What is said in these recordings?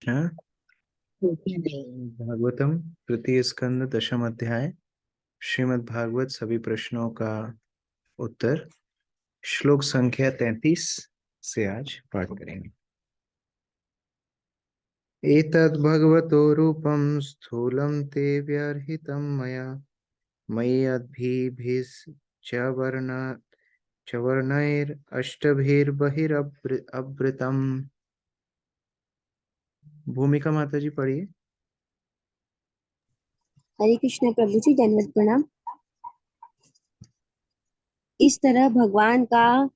हाँ, भागवतम तृतीय स्कंद दशम अध्याय श्रीमद् भागवत सभी प्रश्नों का उत्तर श्लोक संख्या 33 से आज पाठ करेंगे। एतद् भगवतो रूपं स्थूलं ते व्यर्हितं मया मय्यद्भिः च वर्णैरष्टभिर्बहिरवृतम्। भूमिका माता जी पढ़िए। हरे कृष्ण प्रभु जी, दंडवत प्रणाम। इस तरह भगवान का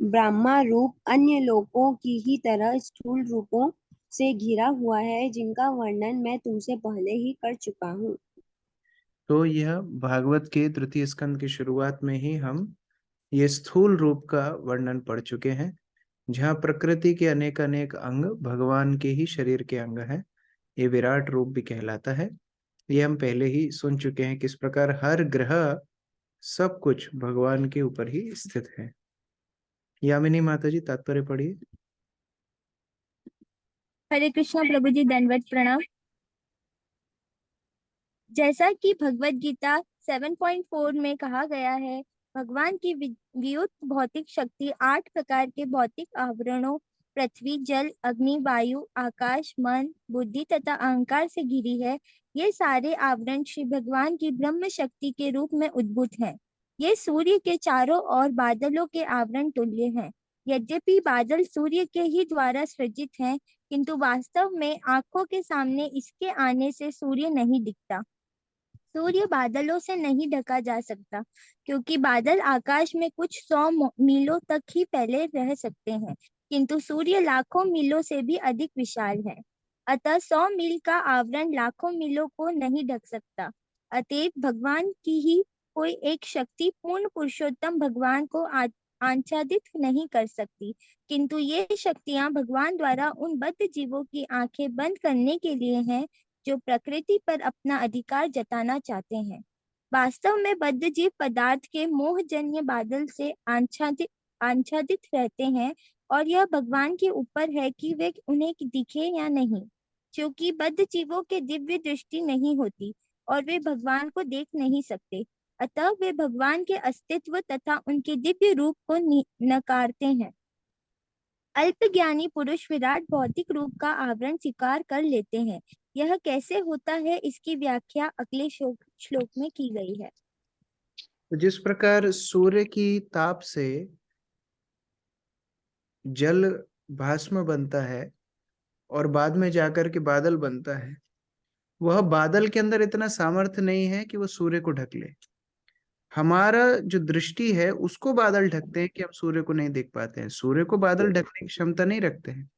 ब्रह्मा रूप अन्य लोकों की ही तरह स्थूल रूपों से घिरा हुआ है, जिनका वर्णन मैं तुमसे पहले ही कर चुका हूँ। तो यह भागवत के तृतीय स्कंद की शुरुआत में ही हम ये स्थूल रूप का वर्णन पढ़ चुके हैं, जहाँ प्रकृति के अनेक अनेक अंग भगवान के ही शरीर के अंग हैं। ये विराट रूप भी कहलाता है। ये हम पहले ही सुन चुके हैं किस प्रकार हर ग्रह सब कुछ भगवान के ऊपर ही स्थित है। यामिनी माता जी तात्पर्य पढ़िए। हरे कृष्णा प्रभु जी, दंडवत प्रणाम। जैसा कि भगवत गीता 7.4 में कहा गया है, भगवान की विद्युत भौतिक शक्ति 8 प्रकार के भौतिक आवरणों पृथ्वी, जल, अग्नि, वायु, आकाश, मन, बुद्धि तथा अहंकार से घिरी है। ये सारे आवरण श्री भगवान की ब्रह्म शक्ति के रूप में उद्भूत हैं। ये सूर्य के चारों ओर बादलों के आवरण तुल्य हैं। यद्यपि बादल सूर्य के ही द्वारा सृजित हैं, किंतु वास्तव में आंखों के सामने इसके आने से सूर्य नहीं दिखता। सूर्य बादलों से नहीं ढका जा सकता, क्योंकि बादल आकाश में कुछ 100 मीलों तक ही फैले रह सकते हैं, किंतु सूर्य लाखों मीलों से भी अधिक विशाल है। अतः 100 मील का आवरण लाखों मीलों को नहीं ढक सकता। अतएव भगवान की ही कोई एक शक्ति पूर्ण पुरुषोत्तम भगवान को आच्छादित नहीं कर सकती, किंतु ये शक्तियां भगवान द्वारा उन बद्ध जीवों की आंखें बंद करने के लिए हैं, जो प्रकृति पर अपना अधिकार जताना चाहते हैं। वास्तव में बद्ध जीव पदार्थ के मोहजन्य बादल से आच्छादित रहते हैं, और यह भगवान के ऊपर है कि वे उन्हें दिखे या नहीं, क्योंकि बद्ध जीवों के दिव्य दृष्टि नहीं होती और वे भगवान को देख नहीं सकते। अतः वे भगवान के अस्तित्व तथा उनके दिव्य रूप को नकारते हैं। अल्पज्ञानी पुरुष विराट भौतिक रूप का आवरण स्वीकार कर लेते हैं। यह कैसे होता है, इसकी व्याख्या अगले श्लोक में की गई है। तो जिस प्रकार सूर्य की ताप से जल भस्म बनता है और बाद में जाकर के बादल बनता है, वह बादल के अंदर इतना सामर्थ्य नहीं है कि वह सूर्य को ढक ले। हमारा जो दृष्टि है उसको बादल ढकते हैं कि हम सूर्य को नहीं देख पाते हैं। सूर्य को बादल ढकने की क्षमता नहीं रखते हैं।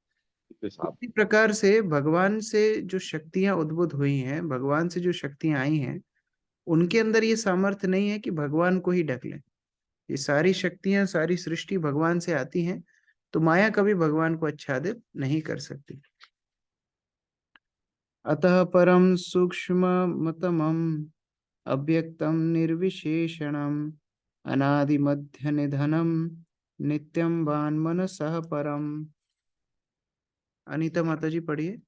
इसी प्रकार से भगवान से जो शक्तियां उद्भूत हुई हैं, भगवान से जो शक्तियां आई हैं, उनके अंदर ये सामर्थ्य नहीं है कि भगवान को ही ढक लें। ये सारी शक्तियां, सारी सृष्टि भगवान से आती हैं, तो माया कभी भगवान को आच्छादित नहीं कर सकती। अतः परम सूक्ष्मतमम् अव्यक्तम निर्विशेषणम अनादि मध्य निधनम नित्यम वान मनसः परम। अनीता माता जी पढ़िए।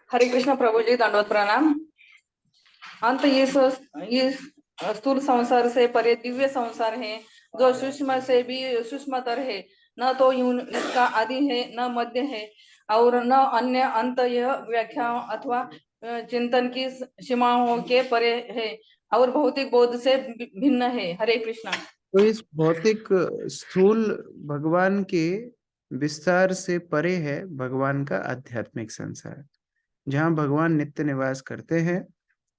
हरे कृष्ण प्रभु जी, दंडवत प्रणाम। अंत ये स्थूल संसार से परे दिव्य संसार है, जो सूक्ष्म से भी सूक्ष्मतर है। न तो इसका आदि है, न मध्य है, और न अन्य अंत। यह व्याख्या अथवा चिंतन की सीमाओं के परे है और भौतिक बोध से भिन्न है। हरे कृष्ण। तो इस भौतिक स्थूल भगवान के विस्तार से परे है भगवान का आध्यात्मिक संसार, जहाँ भगवान नित्य निवास करते हैं,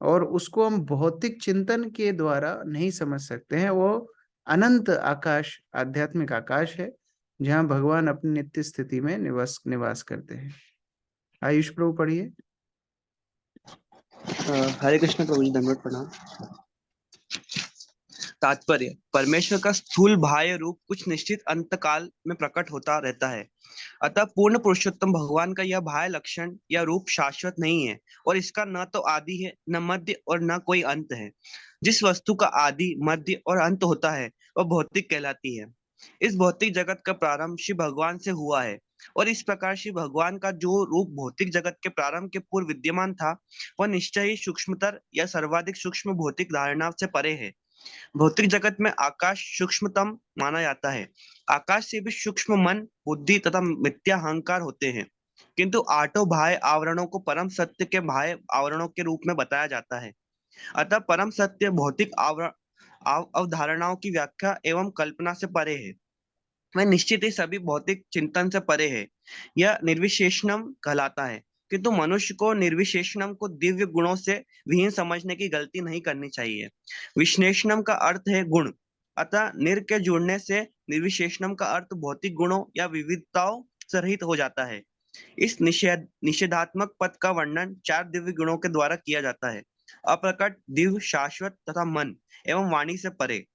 और उसको हम भौतिक चिंतन के द्वारा नहीं समझ सकते हैं। वो अनंत आकाश, आध्यात्मिक आकाश है, जहाँ भगवान अपनी नित्य स्थिति में निवास करते हैं। आयुष प्रभु पढ़िए। हरे कृष्ण प्रभु जी, दंडवत प्रणाम। तात्पर्य: परमेश्वर का स्थूल बाह्य रूप कुछ निश्चित अंतकाल में प्रकट होता रहता है। अतः पूर्ण पुरुषोत्तम भगवान का यह बाह्य लक्षण या रूप शाश्वत नहीं है, और इसका न तो आदि है, न मध्य और न कोई अंत है। जिस वस्तु का आदि, मध्य और अंत होता है वह भौतिक कहलाती है। इस भौतिक जगत का प्रारंभ श्री भगवान से हुआ है, और इस प्रकार से भगवान का जो रूप भौतिक जगत के प्रारंभ के पूर्व विद्यमान था, वह निश्चय ही सूक्ष्मतर या सर्वाधिक सूक्ष्म भौतिक धारणा से परे है। भौतिक जगत में आकाश सूक्ष्मतम माना जाता है। आकाश से भी सूक्ष्म मन, बुद्धि तथा मिथ्या अहंकार होते हैं, किंतु आठों बाह्य आवरणों को परम सत्य के बाह्य आवरणों के रूप में बताया जाता है। अतः परम सत्य भौतिक अवधारणाओं की व्याख्या एवं कल्पना से परे है। वह निश्चित ही सभी भौतिक चिंतन से परे है। यह निर्विशेषणम कहलाता है, किंतु मनुष्य को निर्विशेषणम को दिव्य गुणों से विहीन समझने की गलती नहीं करनी चाहिए। विश्लेषणम का अर्थ है गुण, अतः निर के जुड़ने से निर्विशेषणम का अर्थ भौतिक गुणों या विविधताओं से रहित हो जाता है। इस निषेधात्मक पद का वर्णन 4 दिव्य गुणों के द्वारा किया जाता है: अप्रकट, दिव्य, शाश्वत तथा मन एवं वाणी से परे।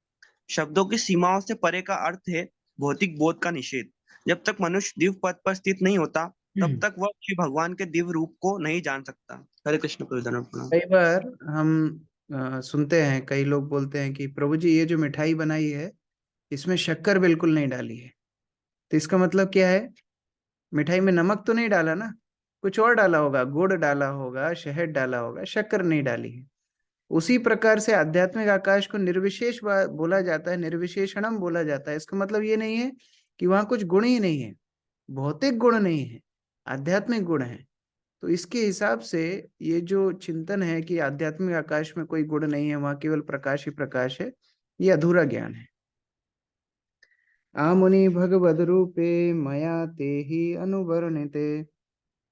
शब्दों की सीमाओं से परे का अर्थ है भौतिक बोध का निषेध। जब तक मनुष्य दिव्य पद पर स्थित नहीं होता, तब तक वह श्री भगवान के दिव्य रूप को नहीं जान सकता। हरे कृष्ण प्रभु। कई बार हम सुनते हैं, कई लोग बोलते हैं कि प्रभु जी ये जो मिठाई बनाई है इसमें शक्कर बिल्कुल नहीं डाली है। तो इसका मतलब क्या है? मिठाई में नमक तो नहीं डाला ना, कुछ और डाला होगा, गुड़ डाला होगा, शहद डाला होगा, शक्कर नहीं डाली है। उसी प्रकार से आध्यात्मिक आकाश को निर्विशेष बोला जाता है, निर्विशेषणम बोला जाता है। इसका मतलब ये नहीं है कि वहां कुछ गुण ही नहीं है, भौतिक गुण नहीं है, आध्यात्मिक गुण है। तो इसके हिसाब से ये जो चिंतन है कि आध्यात्मिक आकाश में कोई गुण नहीं है, वहां केवल प्रकाश ही प्रकाश है, ये अधूरा ज्ञान है। आमुनि भगवद्रूपे मया ते ही अनुवर्णिते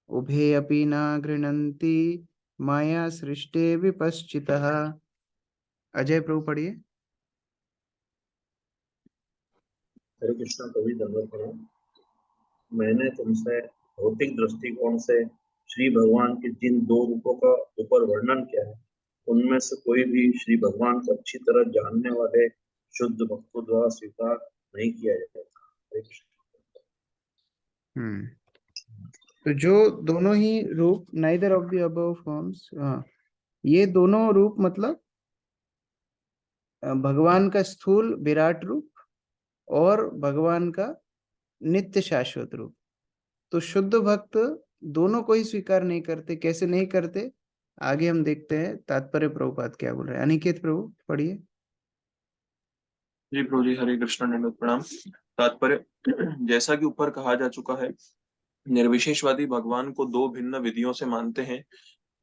उभे अपि न गृह्णन्ति माया सृष्टे विपश्चितः। अजय प्रभु पढ़िए। हरे कृष्ण कवि दंडवत प्रणाम। मैंने तुमसे भौतिक दृष्टिकोण से श्री भगवान के जिन 2 रूपों का ऊपर वर्णन किया है, उनमें से कोई भी श्री भगवान को अच्छी तरह जानने वाले शुद्ध भक्तों द्वारा स्वीकार नहीं किया जाएगा। हरे कृष्ण। तो जो दोनों ही रूप, neither of the above forms, ये दोनों रूप मतलब भगवान का स्थूल विराट रूप और भगवान का नित्य शाश्वत रूप। तो शुद्ध भक्त दोनों को ही स्वीकार नहीं करते। कैसे नहीं करते, आगे हम देखते हैं तात्पर्य प्रभुपाद क्या बोल रहे हैं। अनिकेत प्रभु पढ़िए। जी प्रभु जी, हरे कृष्ण दंडवत प्रणाम। तात्पर्य, जैसा कि ऊपर कहा जा चुका है, निर्विशेषवादी भगवान को 2 भिन्न विधियों से मानते हैं।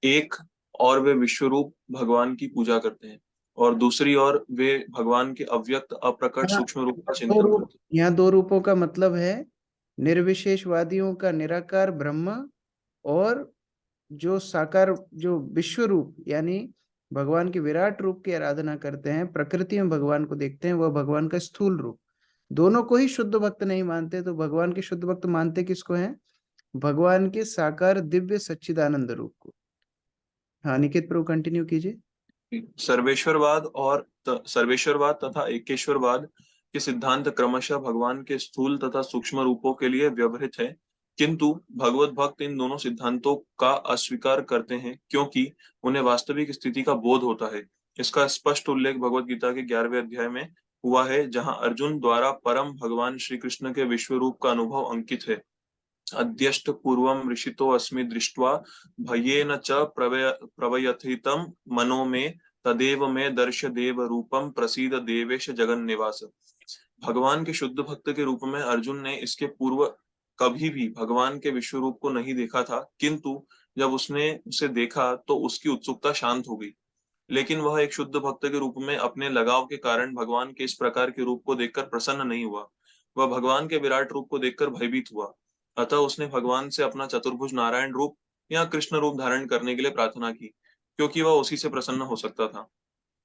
एक और वे विश्वरूप भगवान की पूजा करते हैं, और दूसरी ओर वे भगवान के अव्यक्त अप्रकट सूक्ष्म रूप का चिंतन करते हैं। यहाँ 2 रूपों का मतलब है निर्विशेषवादियों का निराकार ब्रह्म, और जो साकार, जो विश्व रूप यानी भगवान के विराट रूप की आराधना करते हैं, प्रकृति में भगवान को देखते हैं, वह भगवान का स्थूल रूप। दोनों को ही शुद्ध भक्त नहीं मानते। तो भगवान के शुद्ध भक्त मानते किसको हैं? भगवान के साकार दिव्य सच्चिदानंद रूप को। हाँ निकित प्रभु कंटिन्यू कीजिए। सर्वेश्वरवाद तथा एकेश्वरवाद के सिद्धांत क्रमशः भगवान के स्थूल तथा सूक्ष्म रूपों के लिए व्यवहृत है, किंतु भगवत भक्त इन दोनों सिद्धांतों का अस्वीकार करते हैं, क्योंकि उन्हें वास्तविक स्थिति का बोध होता है। इसका स्पष्ट उल्लेख भगवत गीता के 11वें अध्याय में हुआ है, जहां अर्जुन द्वारा परम भगवान श्री कृष्ण के विश्व रूप का अनुभव अंकित है। अद्यष्ट पूर्वम ऋषितो अस्मि दृष्ट्वा भयेन च प्रवयथितं मनो में तदेव में दर्श देव रूपम प्रसीद देवेश जगन्निवास। भगवान के शुद्ध भक्त के रूप में अर्जुन ने इसके पूर्व कभी भी भगवान के विश्व रूप को नहीं देखा था, किंतु जब उसने उसे देखा तो उसकी उत्सुकता शांत हो गई। लेकिन वह एक शुद्ध भक्त के रूप में अपने लगाव के कारण भगवान के इस प्रकार के रूप को देखकर प्रसन्न नहीं हुआ। वह भगवान के विराट रूप को देखकर भयभीत हुआ। अतः उसने भगवान से अपना चतुर्भुज नारायण रूप या कृष्ण रूप धारण करने के लिए प्रार्थना की, क्योंकि वह उसी से प्रसन्न हो सकता था।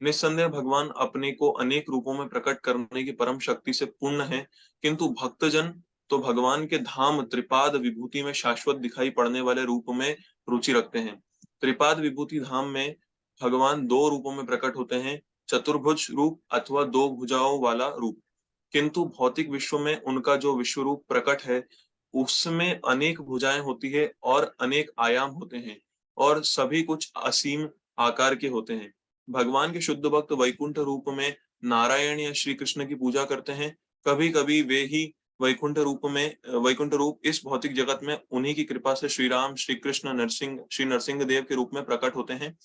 निस्संदेह भगवान अपने को अनेक रूपों में प्रकट करने की परम शक्ति से पूर्ण है, किंतु भक्तजन तो भगवान के धाम त्रिपाद विभूति में शाश्वत दिखाई पड़ने वाले रूप में रुचि रखते हैं। त्रिपाद विभूति धाम में भगवान 2 रूपों में प्रकट होते हैं, चतुर्भुज रूप अथवा 2 भुजाओं वाला रूप। किंतु भौतिक विश्व में उनका जो विश्व रूप प्रकट है, उसमें अनेक भुजाएं होती है और अनेक आयाम होते हैं, और सभी कुछ असीम आकार के होते हैं। भगवान के शुद्ध भक्त वैकुंठ रूप में नारायण या श्री कृष्ण की पूजा करते हैं। कभी कभी वे ही वैकुंठ रूप इस भौतिक जगत में उन्हीं की कृपा से श्री राम, श्री कृष्ण, श्री नरसिंह देव के रूप में प्रकट होते हैं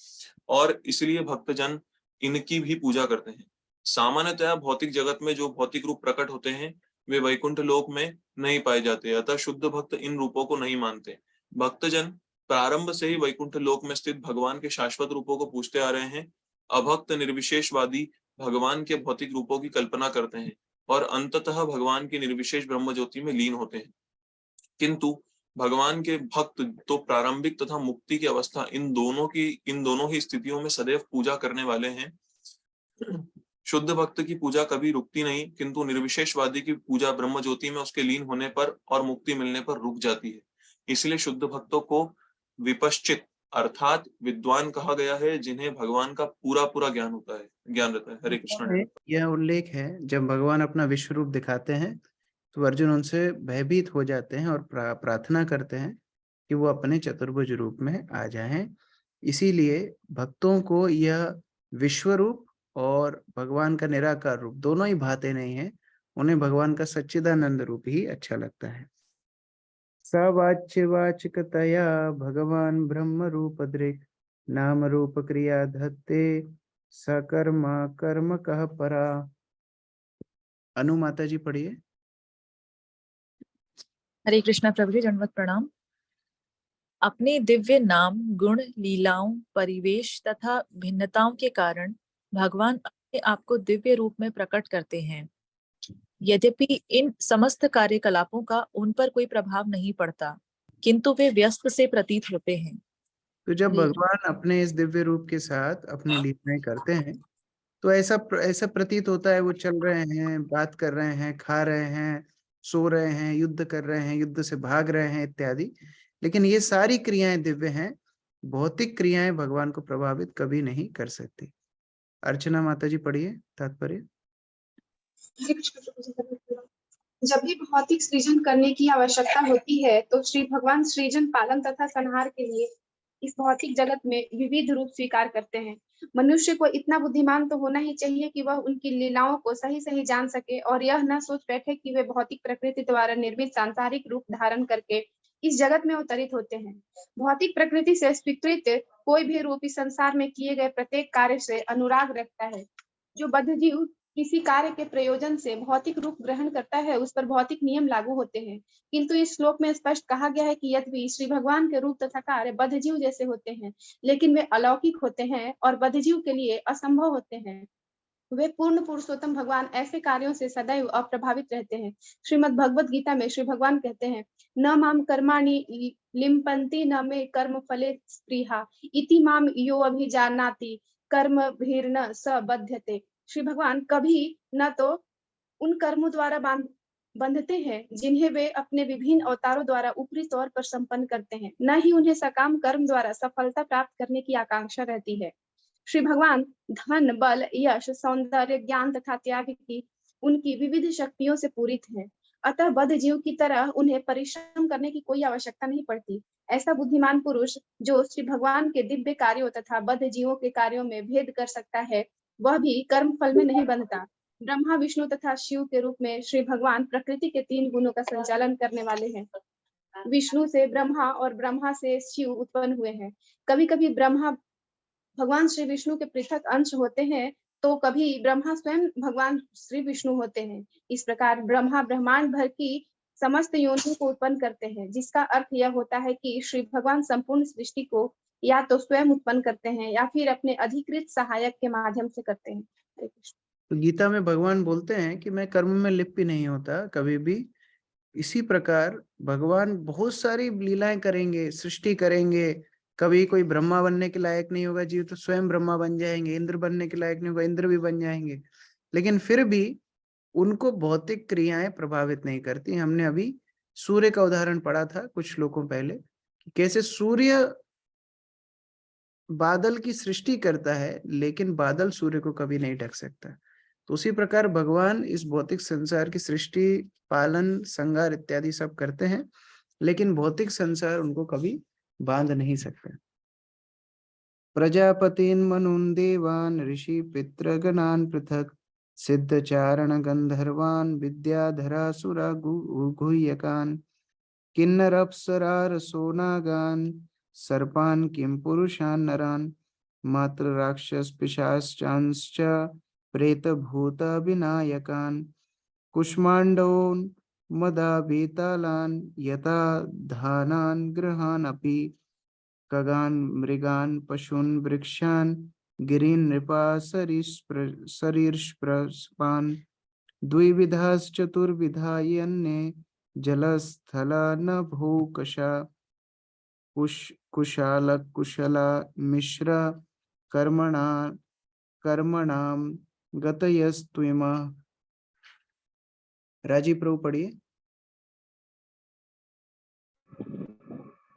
और इसलिए भक्तजन इनकी भी पूजा करते हैं। सामान्यतः भौतिक जगत में जो भौतिक रूप प्रकट होते हैं वे वैकुंठ लोक में नहीं पाए जाते, अतः शुद्ध भक्त इन रूपों को नहीं मानते। भक्तजन प्रारंभ से ही वैकुंठ लोक में स्थित भगवान के शाश्वत रूपों को पूजते आ रहे हैं। अभक्त निर्विशेषवादी भगवान के भौतिक रूपों की कल्पना करते हैं और अंततः भगवान की निर्विशेष ब्रह्म ज्योति में लीन होते हैं। किंतु भगवान के भक्त तो प्रारंभिक तथा मुक्ति की अवस्था इन दोनों ही स्थितियों में सदैव पूजा करने वाले हैं। शुद्ध भक्त की पूजा कभी रुकती नहीं, किंतु निर्विशेषवादी की पूजा ब्रह्म ज्योति में उसके लीन होने पर और मुक्ति मिलने पर रुक जाती है। इसलिए शुद्ध भक्तों को विपश्चित अर्थात विद्वान कहा गया है, जिन्हें भगवान का पूरा ज्ञान रहता है। हरे कृष्ण। यह उल्लेख है जब भगवान अपना विश्व रूप दिखाते हैं तो अर्जुन उनसे भयभीत हो जाते हैं और प्रार्थना करते हैं कि वो अपने चतुर्भुज रूप में आ जाएं। इसीलिए भक्तों को यह विश्व रूप और भगवान का निराकार रूप दोनों ही भाते नहीं है, उन्हें भगवान का सच्चिदानंद रूप ही अच्छा लगता है। सवाच्यवाचकतया भगवान ब्रह्म रूप दृक् नाम रूप क्रिया धत्ते सकर्मा कर्म कह परा। अनु माता जी पढ़िए। हरे कृष्णा प्रभु जी, दंडवत प्रणाम। अपने दिव्य नाम, गुण, लीलाओं, परिवेश तथा भिन्नताओं के कारण भगवान अपने आप को दिव्य रूप में प्रकट करते हैं। यद्यपि इन समस्त कार्यकलापों का उन पर कोई प्रभाव नहीं पड़ता, किंतु वे व्यस्त से प्रतीत होते हैं। तो जब भगवान अपने इस दिव्य रूप के साथ अपनी लीलाएं करते हैं तो ऐसा प्रतीत होता है वो चल रहे हैं, बात कर रहे हैं, खा रहे हैं, सो रहे हैं, युद्ध कर रहे हैं, युद्ध से भाग रहे हैं इत्यादि। लेकिन ये सारी क्रियाएं दिव्य हैं, भौतिक क्रियाएं भगवान को प्रभावित कभी नहीं कर सकती। अर्चना माता जी पढ़िए तात्पर्य। जब भी भौतिक सृजन करने की आवश्यकता होती है तो श्री भगवान सृजन, पालन तथा संहार के लिए इस भौतिक जगत में विविध रूप स्वीकार करते हैं। मनुष्य को इतना बुद्धिमान तो होना ही चाहिए कि वह उनकी लीलाओं को सही सही जान सके और यह न सोच बैठे कि वे भौतिक प्रकृति द्वारा निर्मित सांसारिक रूप धारण करके इस जगत में अवतरित होते हैं। भौतिक प्रकृति से स्वीकृत कोई भी रूप इस संसार में किए गए प्रत्येक कार्य से अनुराग रखता है। जो बद्ध जीव किसी कार्य के प्रयोजन से भौतिक रूप ग्रहण करता है उस पर भौतिक नियम लागू होते हैं, किंतु इस श्लोक में स्पष्ट कहा गया है कि यद्यपि श्री भगवान के रूप तथा कार्य बद्ध जीव जैसे होते हैं, लेकिन वे अलौकिक होते हैं और बद्ध जीव के लिए असंभव होते हैं। वे पूर्ण पुरुषोत्तम भगवान ऐसे कार्यों से सदैव अप्रभावित रहते हैं। श्रीमद् भगवद गीता में श्री भगवान कहते हैं, न माम कर्माणि लिम्पन्ति न मे कर्म फले स्पृहा इति माम यो अभिजानाति कर्म भीर्न स बध्यते। श्री भगवान कभी न तो उन कर्मों द्वारा बंधते हैं जिन्हें वे अपने विभिन्न अवतारों द्वारा ऊपरी तौर पर संपन्न करते हैं, न ही उन्हें सकाम कर्म द्वारा सफलता प्राप्त करने की आकांक्षा रहती है। श्री भगवान धन, बल, यश, सौंदर्य, ज्ञान तथा त्याग की उनकी विविध शक्तियों से पूरित हैं। अतः बद्ध जीव की तरह उन्हें परिश्रम करने की कोई आवश्यकता नहीं पड़ती। ऐसा बुद्धिमान पुरुष जो श्री भगवान के दिव्य कार्यों तथा बद्ध जीवों के कार्यों में भेद कर सकता है, वह भी कर्म फल में नहीं बंधता। ब्रह्मा, विष्णु तथा शिव के रूप में श्री भगवान प्रकृति के 3 गुणों का संचालन करने वाले हैं। विष्णु से ब्रह्मा और ब्रह्मा से शिव उत्पन्न हुए हैं। कभी कभी ब्रह्मा भगवान श्री विष्णु के पृथक अंश होते हैं तो कभी ब्रह्मा स्वयं भगवान श्री विष्णु होते हैं। इस प्रकार ब्रह्मा ब्रह्मांड भर की समस्त योनियों को उत्पन्न करते हैं, जिसका अर्थ यह होता है कि श्री भगवान संपूर्ण सृष्टि को या तो स्वयं उत्पन्न करते हैं या फिर अपने अधिकृत सहायक के माध्यम से करते हैं। तो गीता में भगवान बोलते हैं कि मैं कर्म में लिप्त नहीं होता कभी भी। इसी प्रकार भगवान बहुत सारी लीलाएं करेंगे, सृष्टि करेंगे। कभी कोई ब्रह्मा बनने के लायक नहीं होगा जीव तो स्वयं ब्रह्मा बन जाएंगे, इंद्र बनने के लायक नहीं होगा इंद्र भी बन जाएंगे, लेकिन फिर भी उनको भौतिक क्रियाएं प्रभावित नहीं करती। हमने अभी सूर्य का उदाहरण पढ़ा था कुछ श्लोकों पहले कि कैसे सूर्य बादल की सृष्टि करता है लेकिन बादल सूर्य को कभी नहीं ढक सकता। तो उसी प्रकार भगवान इस भौतिक संसार की सृष्टि, पालन, संहार इत्यादि सब करते हैं, लेकिन भौतिक संसार उनको कभी बांध नहीं सकता। प्रजापतिन मनुन देवान ऋषि पितृगणान पृथक सिद्धचारण गंधर्वान् विद्याधरासुरा गुह्यकान् किन्नरप्सरारसो नागान् सर्पान् किं पुरुषान् नरान् मात्र राक्षस पिशाचांश्च प्रेतभूत विनायकान् कुष्माण्डोन् मदाभीतालान् यथा धानान् गृहान् अपि खगान् मृगान् पशून् वृक्षान् गिरीन् नृपा सरीसृपान् द्विविधाश्चतुर्विधा अन्ये जलस्थल न भूकशा कुशाल कुशला मिश्र कर्मणाम गतयस्त्विमः। राजीव प्रभु पढ़िए।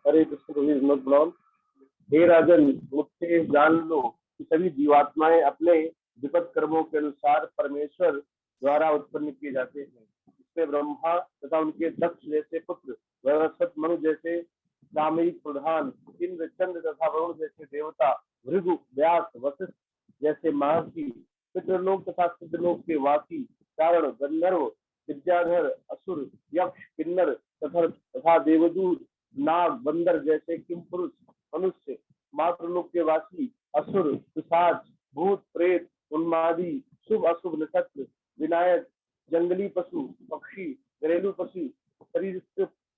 हरे कृष्ण कबीर मत प्रणाम। हे राजन, मुझसे जान लो कि सभी जीवात्माएं अपने विपद कर्मों के अनुसार परमेश्वर द्वारा उत्पन्न किए जाते हैं। इसमें ब्रह्मा तथा उनके दक्ष जैसे पुत्र, बृहस्पति मनु जैसे सामयिक प्रधान, इंद्र चंद्र तथा वरुण जैसे देवता, भृगु व्यास वशिष्ठ जैसे महर्षि, पितृलोक तथा सिद्धलोक के वासी, चारण गंधर्व विद्याधर असुर यक्ष किन्नर तथा देवदूत नाग बंदर जैसे किम पुरुष मनुष्य, मातृलोक के वासी असुर पिशाच भूत प्रेत उन्मादी शुभ अशुभ नक्षत्र विनायक जंगली पशु पक्षी घरेलू पशु शरीर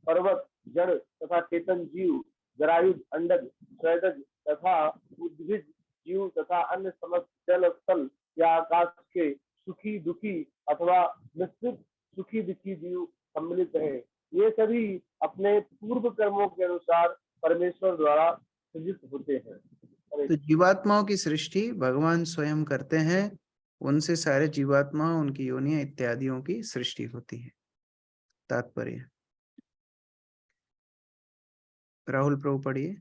पर्वत जड़ तथा चेतन जीव जरायुध अंडज स्वेदज तथा उद्भिज जीव तथा अन्य समस्त जल स्थल या आकाश के सुखी दुखी अथवा मिश्रित सुखी दुखी जीव सम्मिलित है। ये सभी अपने पूर्व कर्मों के अनुसार परमेश्वर द्वारा सृजित होते हैं। तो जीवात्माओं की सृष्टि भगवान स्वयं करते हैं, उनसे सारे जीवात्मा उनकी योनियां इत्यादियों की सृष्टि होती है। तात्पर्य राहुल प्रभु पढ़िए।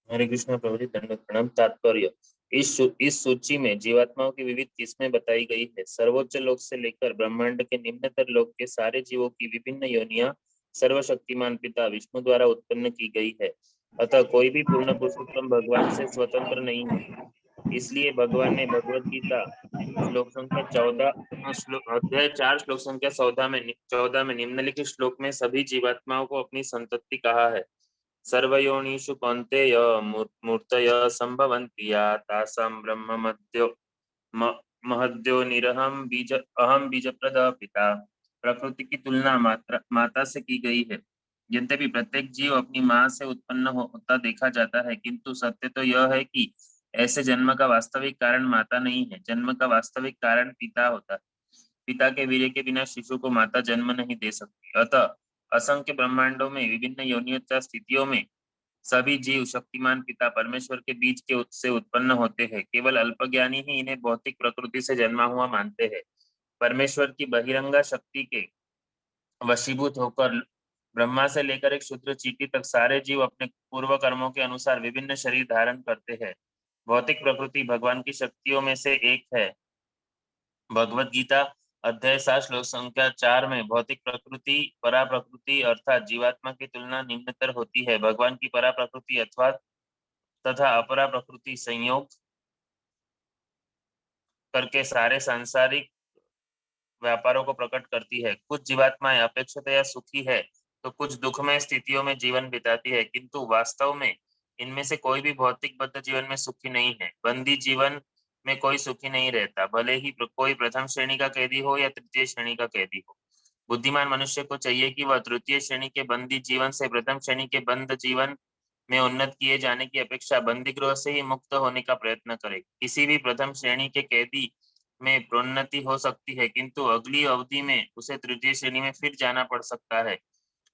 हरे कृष्ण प्रभु जी, दंडवत प्रणाम। तात्पर्य इस सूची में जीवात्माओं की विविध किस्में बताई गई है। सर्वोच्च लोक से लेकर ब्रह्मांड के निम्नतर लोक के सारे जीवों की विभिन्न योनियां सर्वशक्तिमान पिता विष्णु द्वारा उत्पन्न की गई है। अतः कोई भी पूर्ण पुरुषोत्तम भगवान से स्वतंत्र नहीं है। इसलिए भगवान ने भगवत गीता श्लोक संख्या 14 अध्याय 4 श्लोक संख्या 14 में निम्नलिखित श्लोक में सभी जीवात्माओं को अपनी संतति कहा है। सर्वयोनिषु कौन्तेय मूर्तय संभवन्ति या तासां ब्रह्म महद्यो निरहम अहम बीजप्रद पिता। प्रकृति की तुलना माता से की गई है। यद्यपि प्रत्येक जीव अपनी मां से उत्पन्न होता देखा जाता है, किंतु सत्य तो यह है कि ऐसे जन्म का वास्तविक कारण माता नहीं है। जन्म का वास्तविक कारण पिता होता है। पिता के वीर्य के बिना शिशु को माता जन्म नहीं दे सकती। अतः असंख्य ब्रह्मांडों में विभिन्न योनियों स्थितियों में सभी जीव शक्तिमान पिता परमेश्वर के बीज के से उत्पन्न होते हैं। केवल अल्पज्ञानी ही इन्हें भौतिक प्रकृति से जन्मा हुआ मानते हैं। परमेश्वर की बहिरंगा शक्ति के वशीभूत होकर ब्रह्मा से लेकर एक शूद्र चींटी तक सारे जीव अपने पूर्व कर्मों के अनुसार विभिन्न शरीर धारण करते हैं। भौतिक प्रकृति भगवान की शक्तियों में से एक है। भगवत गीता अध्याय 7 श्लोक संख्या 4 में भौतिक प्रकृति परा प्रकृति अर्थात जीवात्मा की तुलना निम्नतर होती है। भगवान की परा प्रकृति अथवा तथा अपरा प्रकृति संयोग करके सारे सांसारिक व्यापारों को प्रकट करती है। कुछ जीवात्माएं अपेक्षातया सुखी है तो कुछ दुखमय स्थितियों में जीवन बिताती है, किंतु वास्तव में इनमें से कोई भी भौतिक बद्ध जीवन में सुखी नहीं है। बंदी जीवन में कोई सुखी नहीं रहता, भले ही कोई प्रथम श्रेणी का कैदी हो या तृतीय श्रेणी का कैदी हो। बुद्धिमान मनुष्य को चाहिए कि वह तृतीय श्रेणी के बंदी जीवन से प्रथम श्रेणी के बंद जीवन में उन्नत किए जाने की अपेक्षा बंदी गृह से ही मुक्त होने का प्रयत्न करे। किसी भी प्रथम श्रेणी के कैदी में प्रोन्नति हो सकती है, किंतु अगली अवधि में उसे तृतीय श्रेणी में फिर जाना पड़ सकता है।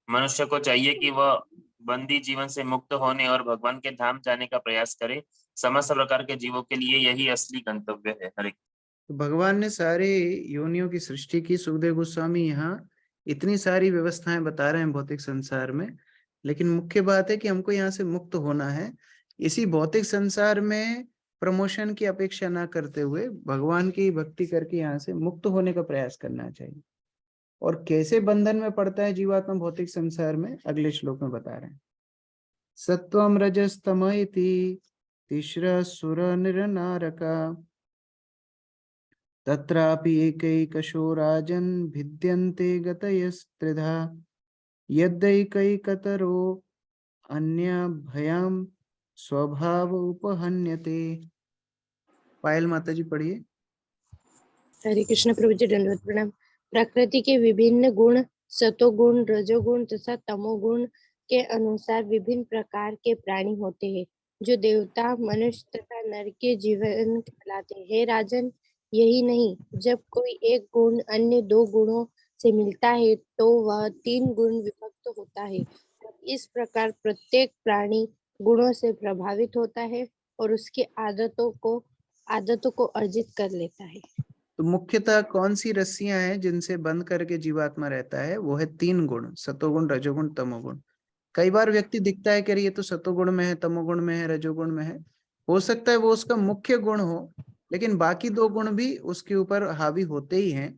मनुष्य को चाहिए कि वह बंदी जीवन से मुक्त होने और भगवान के धाम जाने का प्रयास करे। समस्त प्रकार के जीवों के लिए यही असली गंतव्य है। हरे तो भगवान ने सारे योनियों की सृष्टि की। सुखदेव गोस्वामी यहाँ इतनी सारी व्यवस्थाएं बता रहे हैं भौतिक संसार में, लेकिन मुख्य बात है कि हमको यहाँ से मुक्त होना है। इसी भौतिक संसार में प्रमोशन की अपेक्षा ना करते हुए भगवान की भक्ति करके यहाँ से मुक्त होने का प्रयास करना चाहिए। और कैसे बंधन में पड़ता है जीवात्मा भौतिक संसार में, अगले श्लोक में बता रहे हैं। सत्वम रजस्तम इति तिस्र सुर निरनारका तत्रापि एकैकशो राजन् भिद्यन्ते गतयस्त्रिधा यद्दैकैकतरो अन्यभयां स्वभाव उपहन्यते। पायल माता जी पढ़िए। हरे कृष्ण प्रभु जी, दंडवत प्रणाम। प्रकृति के विभिन्न गुण सतोगुण, रजोगुण तथा तमोगुण के अनुसार विभिन्न प्रकार के प्राणी होते हैं, जो देवता, मनुष्य तथा नर के जीवन कहलाते हैं। राजन, यही नहीं, जब कोई एक गुण अन्य दो गुणों से मिलता है तो वह तीन गुण विभक्त होता है। इस प्रकार प्रत्येक प्राणी गुणों से प्रभावित होता है और उसकी आदतों को अर्जित कर लेता है। तो मुख्यतः कौन सी रस्सियां हैं जिनसे बंद करके जीवात्मा रहता है? वो है तीन गुण, सतोगुण, रजोगुण, तमोगुण। कई बार व्यक्ति दिखता है कि ये तो सतोगुण में है, तमोगुण में है, रजोगुण में है। हो सकता है वो उसका मुख्य गुण हो, लेकिन बाकी दो गुण भी उसके ऊपर हावी होते ही हैं।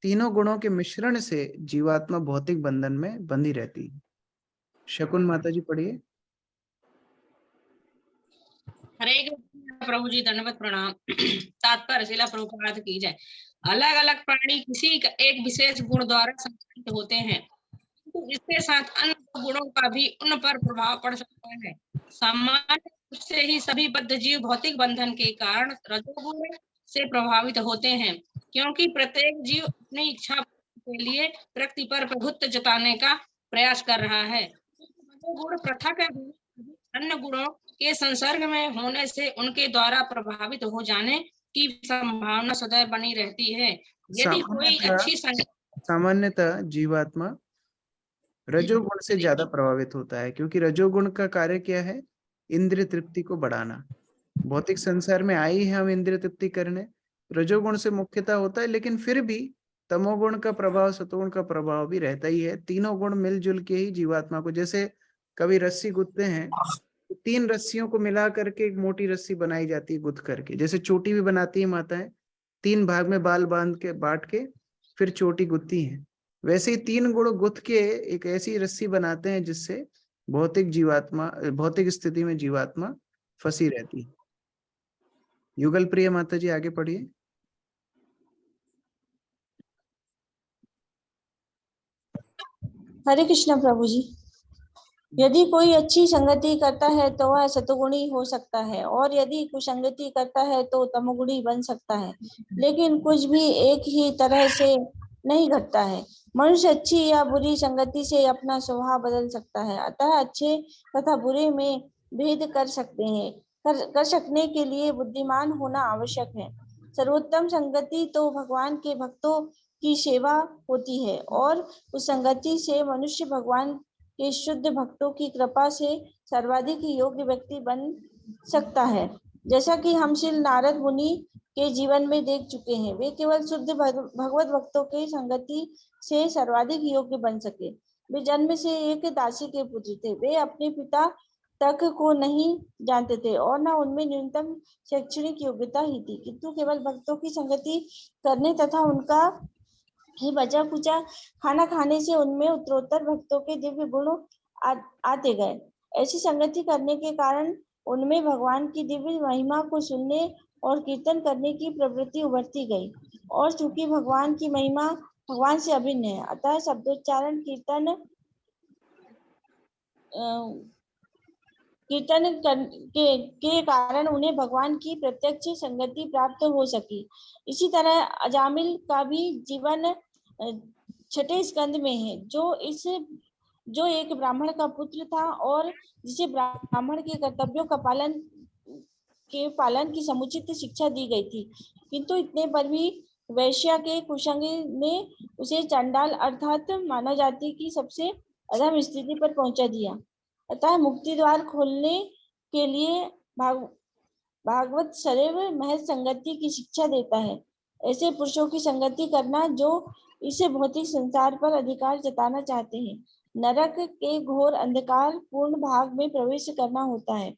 तीनों गुणों के मिश्रण से जीवात्मा भौतिक बंधन में बंधी रहती है। शकुन माता जी पढ़िए। हरे कृष्ण प्रभु जी, दंडवत प्रणाम। तात्पर्य शिला प्रभुपाद की जय। अलग अलग प्राणी किसी एक विशेष गुण द्वारा संचालित होते हैं, तो इसके साथ अन्य गुणों का भी उन पर प्रभाव पड़ सकता है। सामान्य रूप से ही सभी बद्ध जीव भौतिक बंधन के कारण रजोगुण से प्रभावित होते हैं, क्योंकि प्रत्येक जीव अपनी इच्छा के लिए प्रकृति पर प्रभुत्व जताने का प्रयास कर रहा है। रजोगुण पृथक अन्य गुणों के संसर्ग में होने से उनके द्वारा प्रभावित हो जाने की संभावना सदैव बनी रहती है। यदि कोई अच्छी सामान्यतः जीवात्मा रजोगुण से ज्यादा प्रभावित होता है, क्योंकि रजोगुण का कार्य क्या है? इंद्रिय तृप्ति को बढ़ाना। भौतिक संसार में आई है हम इंद्रिय तृप्ति करने, रजोगुण से मुख्यतः होता है, लेकिन फिर भी तमोगुण का प्रभाव, सतोगुण का प्रभाव भी रहता ही है। तीनों गुण मिलजुल के ही जीवात्मा को, जैसे कभी रस्सी गुथते हैं तो तीन रस्सियों को मिला करके एक मोटी रस्सी बनाई जाती है गुथ करके, जैसे चोटी भी बनाती है माताएं, तीन भाग में बाल बांध के बांट के फिर चोटी गुथती हैं। वैसे ही तीन गुण गुथ के एक ऐसी रस्सी बनाते हैं जिससे भौतिक स्थिति में जीवात्मा फंसी रहती है। युगल प्रिय माता जी आगे पढ़िए। हरे कृष्ण प्रभु जी। यदि कोई अच्छी संगति करता है तो वह सतोगुणी हो सकता है, और यदि कुसंगति करता है तो तमोगुणी बन सकता है, लेकिन कुछ भी एक ही तरह से नहीं घटता है। मनुष्य अच्छी या बुरी संगति से अपना स्वभाव बदल सकता है, अतः अच्छे तथा बुरे में भेद कर सकने के लिए बुद्धिमान होना आवश्यक है। सर्वोत्तम संगति तो भगवान के भक्तों की सेवा होती है, और उस संगति से मनुष्य भगवान के शुद्ध भक्तों की कृपा से सर्वाधिक योग्य व्यक्ति बन सकता है। जैसा कि हम श्री नारद मुनि के जीवन में देख चुके हैं, वे केवल शुद्ध भगवत भक्तों के संगति से सर्वाधिक योग्य बन सके। वे जन्म से एक दासी के पुत्र थे। वे अपने पिता तक को नहीं जानते थे और न उनमें न्यूनतम शैक्षणिक योग्यता ही थी, किंतु केवल भक्तों की संगति करने तथा उनका ही बचा कुचा खाना खाने से उनमें उत्तरोत्तर भक्तों के दिव्य गुण आते गए। ऐसी संगति करने के कारण उनमें भगवान की दिव्य महिमा को सुनने और कीर्तन करने की प्रवृत्ति उभरती गई। और चूंकि भगवान की महिमा भगवान से अभिन्न है, अतः शब्दोच्चारण कीर्तन के कारण उन्हें भगवान की प्रत्यक्ष संगति प्राप्त हो सकी। इसी तरह अजामिल का भी जीवन छठे स्कंद में है, जो एक ब्राह्मण का पुत्र था और जिसे ब्राह्मण के कर्तव्यों का पालन की समुचित शिक्षा दी गई थी, किंतु इतने पर भी वैश्या के कुसंग ने उसे चंडाल अर्थात मानव जाति की सबसे अधम स्थिति पर पहुंचा दिया। अतः मुक्ति द्वार खोलने के लिए भागवत सदैव महज संगति की शिक्षा देता है। ऐसे पुरुषों की संगति करना जो इसे भौतिक संसार पर अधिकार जताना चाहते हैं, नरक के घोर अंधकार पूर्ण भाग में प्रवेश करना होता है।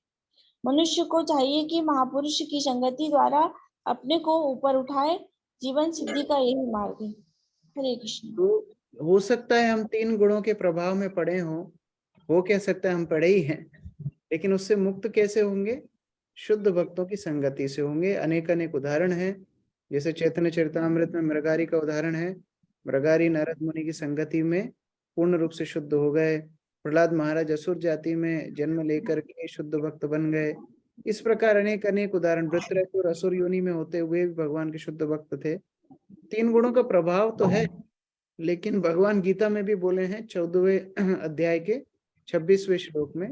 मनुष्य को चाहिए कि महापुरुष की संगति द्वारा अपने को ऊपर उठाए। जीवन सिद्धि का यही मार्ग है। हरे कृष्ण। तो हो सकता है हम तीन गुणों के प्रभाव में पड़े हों, वो कह सकता है हम पढ़े ही हैं, लेकिन उससे मुक्त कैसे होंगे? शुद्ध भक्तों की संगति से होंगे। अनेक उदाहरण हैं जैसे चैतन्य चरितमृत में मृगारी का उदाहरण है। मृगारी नारद मुनि की संगति में पूर्ण रूप से शुद्ध हो गए। प्रहलाद महाराज असुर जाति में जन्म लेकर के शुद्ध भक्त बन गए। इस प्रकार अनेक अनेक उदाहरण, वृत्रसुर असुर योनि में होते हुए भी भगवान के शुद्ध भक्त थे। 3 गुणों का प्रभाव तो है, लेकिन भगवान गीता में भी बोले हैं 14वें अध्याय के 26वें श्लोक में,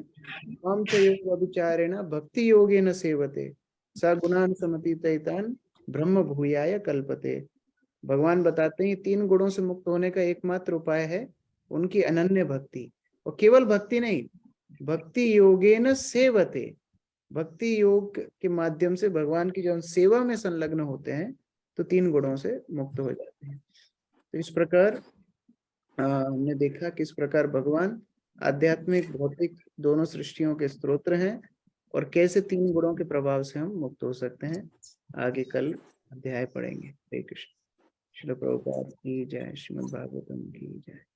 मां च यो व्यभिचारेण भक्ति योगेन सेवते स गुणान समतीतैतान ब्रह्म भूयाय कल्पते। भगवान बताते हैं 3 गुणों से मुक्त होने का एकमात्र उपाय है उनकी अनन्य भक्ति। और केवल भक्ति नहीं, भक्ति योगेन सेवते, भक्ति योग के माध्यम से भगवान की जब सेवा में संलग्न होते हैं तो 3 गुणों से मुक्त हो जाते हैं। तो इस प्रकार हमने देखा किस प्रकार भगवान आध्यात्मिक भौतिक दोनों सृष्टियों के स्त्रोत्र हैं और कैसे 3 गुणों के प्रभाव से हम मुक्त हो सकते हैं। आगे कल अध्याय पढ़ेंगे। हरे कृष्ण। श्रील प्रभुपाद की जय। श्रीमद् भागवतम की जय।